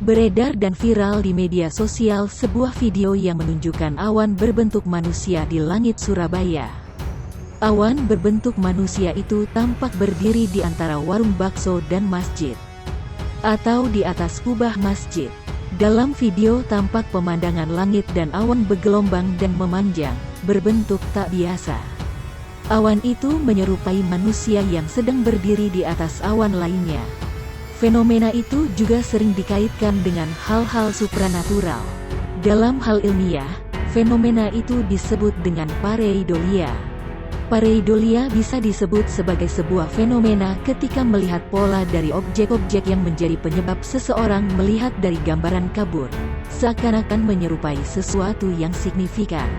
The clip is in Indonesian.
Beredar dan viral di media sosial sebuah video yang menunjukkan awan berbentuk manusia di langit Surabaya. Awan berbentuk manusia itu tampak berdiri di antara warung bakso dan masjid, atau di atas kubah masjid. Dalam video tampak pemandangan langit dan awan bergelombang dan memanjang, berbentuk tak biasa. Awan itu menyerupai manusia yang sedang berdiri di atas awan lainnya. Fenomena itu juga sering dikaitkan dengan hal-hal supranatural. Dalam hal ilmiah, fenomena itu disebut dengan pareidolia. Pareidolia bisa disebut sebagai sebuah fenomena ketika melihat pola dari objek-objek yang menjadi penyebab seseorang melihat dari gambaran kabur, seakan-akan menyerupai sesuatu yang signifikan.